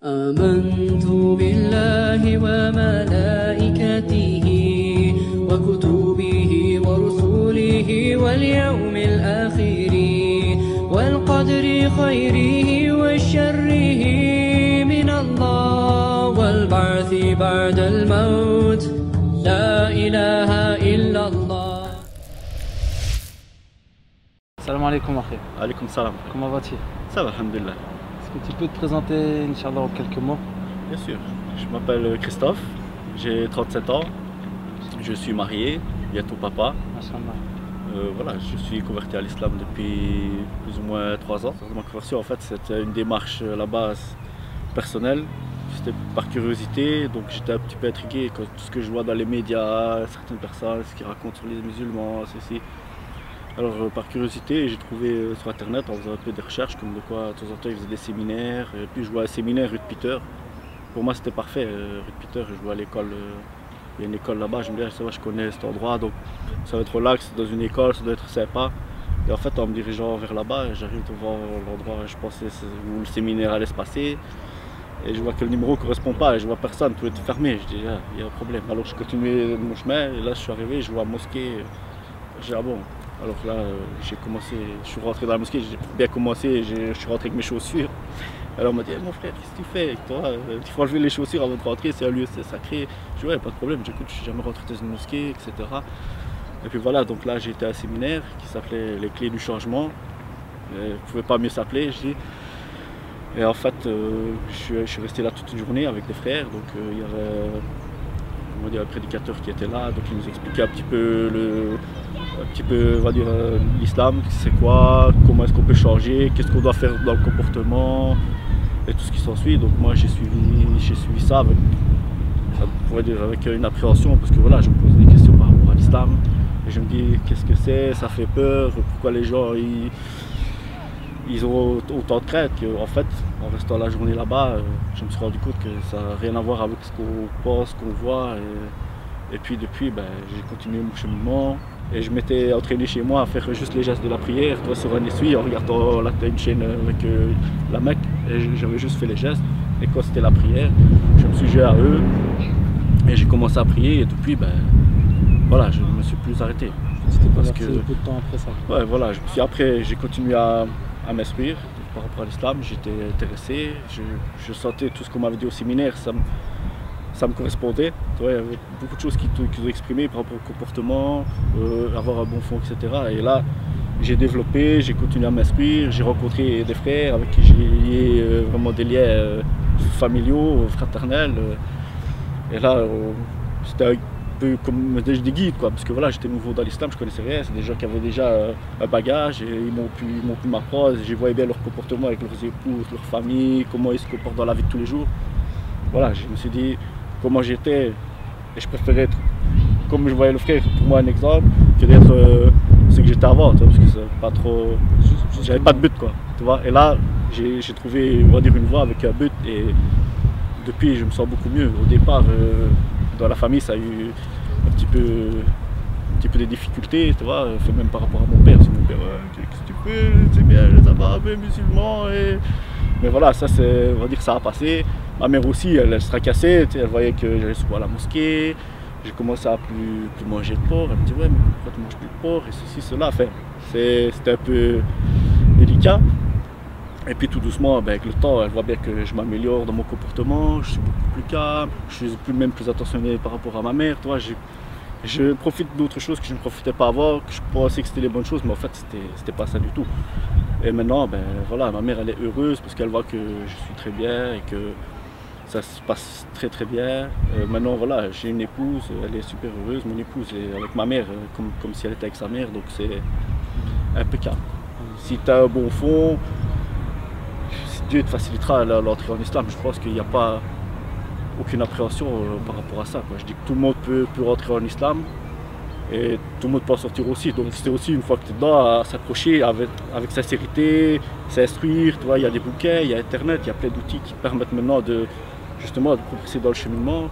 آمنت بالله وملائكته وكتبه ورسله واليوم الآخر والقدر خيره وشره من الله والبعث بعد الموت لا إله إلا الله. Salam alaikum akhi. Alaykoum salam. Comment vas-tu? Ça va, alhamdulillah. Est-ce que tu peux te présenter, Inch'Allah, en quelques mots? Bien sûr. Je m'appelle Christophe, j'ai 37 ans, je suis marié, bientôt papa. Voilà, je suis converti à l'islam depuis plus ou moins 3 ans. Ma conversion, en fait, c'était une démarche à la base personnelle. C'était par curiosité, donc j'étais un petit peu intrigué quand tout ce que je vois dans les médias, certaines personnes, ce qu'ils racontent sur les musulmans, ceci. Alors par curiosité, j'ai trouvé sur internet en faisant un peu des recherches comme de quoi de temps en temps ils faisaient des séminaires. Et puis je vois un séminaire rue de Peter. Pour moi c'était parfait, rue de Peter, je vois à l'école, il y a une école là-bas, je me dis ça va, je connais cet endroit, donc ça va être relax dans une école, ça doit être sympa. Et en fait en me dirigeant vers là-bas, j'arrive devant l'endroit où je pensais où le séminaire allait se passer. Et je vois que le numéro ne correspond pas, et je vois personne, tout était fermé. Je dis ah, il y a un problème. Alors je continuais mon chemin, et là je suis arrivé, je vois la mosquée. Je dis ah bon. Alors là, j'ai commencé, je suis rentré dans la mosquée, j'ai bien commencé, je suis rentré avec mes chaussures. Alors on m'a dit hey, mon frère, qu'est-ce que tu fais avec toi? Il faut enlever les chaussures avant de rentrer, c'est un lieu sacré. Je dis ouais, pas de problème, j'écoute, je suis jamais rentré dans une mosquée, etc. Et puis voilà, donc là j'ai été à un séminaire qui s'appelait Les Clés du Changement. Il ne pouvait pas mieux s'appeler, je dis. Et en fait, je suis resté là toute une journée avec des frères, donc il y avait on va dire, un prédicateur qui était là, donc il nous expliquait un petit peu on va dire, l'islam, c'est quoi, comment est-ce qu'on peut changer, qu'est-ce qu'on doit faire dans le comportement et tout ce qui s'ensuit. Donc moi j'ai suivi ça avec, on va dire, avec une appréhension parce que voilà, je me pose des questions par rapport à l'islam et je me dis qu'est-ce que c'est, ça fait peur, pourquoi les gens ils ont autant de crainte qu'en fait, en restant la journée là-bas, je me suis rendu compte que ça n'a rien à voir avec ce qu'on pense, ce qu'on voit. Et puis depuis, j'ai continué mon cheminement. Et je m'étais entraîné chez moi à faire juste les gestes de la prière, toi sur un essuie, en regardant une chaîne avec la Mecque. Et j'avais juste fait les gestes. Et quand c'était la prière, je me suis jeté à eux. Et j'ai commencé à prier. Et depuis, voilà, je ne me suis plus arrêté. Tu t'es converti beaucoup de temps après ça? Ouais, voilà. Après, j'ai continué à m'instruire par rapport à l'islam, j'étais intéressé, je sentais tout ce qu'on m'avait dit au séminaire, ça me correspondait. Il y avait beaucoup de choses qui ont exprimé par rapport au comportement, avoir un bon fond, etc. Et là, j'ai développé, j'ai continué à m'instruire, j'ai rencontré des frères avec qui j'ai lié vraiment des liens familiaux, fraternels. Et là, c'était un peu comme des guides, quoi, parce que voilà, j'étais nouveau dans l'islam, je connaissais rien, c'est des gens qui avaient déjà un bagage et ils m'ont pu m'apprendre, je voyais bien leur comportement avec leurs épouses, leur famille, comment ils se comportent dans la vie de tous les jours. Voilà, je me suis dit comment j'étais et je préférais être comme je voyais le frère, pour moi un exemple, que d'être ce que j'étais avant, tu vois, parce que c'est pas trop, j'avais pas de but, quoi, tu vois. Et là, j'ai trouvé, on va dire, une voie avec un but et depuis je me sens beaucoup mieux. Au départ, dans la famille, ça a eu un petit peu des difficultés, tu vois, même par rapport à mon père. Mon père, qu'est-ce que tu fais, c'est bien, ça va, mais musulman. Mais voilà, ça, on va dire que ça a passé. Ma mère aussi, elle se tracassait, elle voyait que j'allais souvent à la mosquée. J'ai commencé à plus manger de porc. Elle me dit, ouais, mais pourquoi tu manges plus de porc, et ceci, cela. Enfin, c'était un peu délicat. Et puis tout doucement, avec le temps, elle voit bien que je m'améliore dans mon comportement, je suis beaucoup plus calme, je suis même plus attentionné par rapport à ma mère. Tu vois, je profite d'autres choses que je ne profitais pas avant, que je pensais que c'était les bonnes choses, mais en fait c'était pas ça du tout. Et maintenant, voilà, ma mère elle est heureuse parce qu'elle voit que je suis très bien et que ça se passe très très bien. Maintenant voilà, j'ai une épouse, elle est super heureuse, mon épouse est avec ma mère comme si elle était avec sa mère, donc c'est impeccable. Si tu as un bon fond, Dieu te facilitera l'entrée en islam. Je pense qu'il n'y a pas aucune appréhension par rapport à ça, quoi. Je dis que tout le monde peut rentrer en islam et tout le monde peut en sortir aussi. Donc c'est aussi une fois que tu es dedans à s'accrocher avec sincérité, s'instruire. Tu vois, il y a des bouquins, il y a internet, il y a plein d'outils qui permettent maintenant justement de progresser dans le cheminement.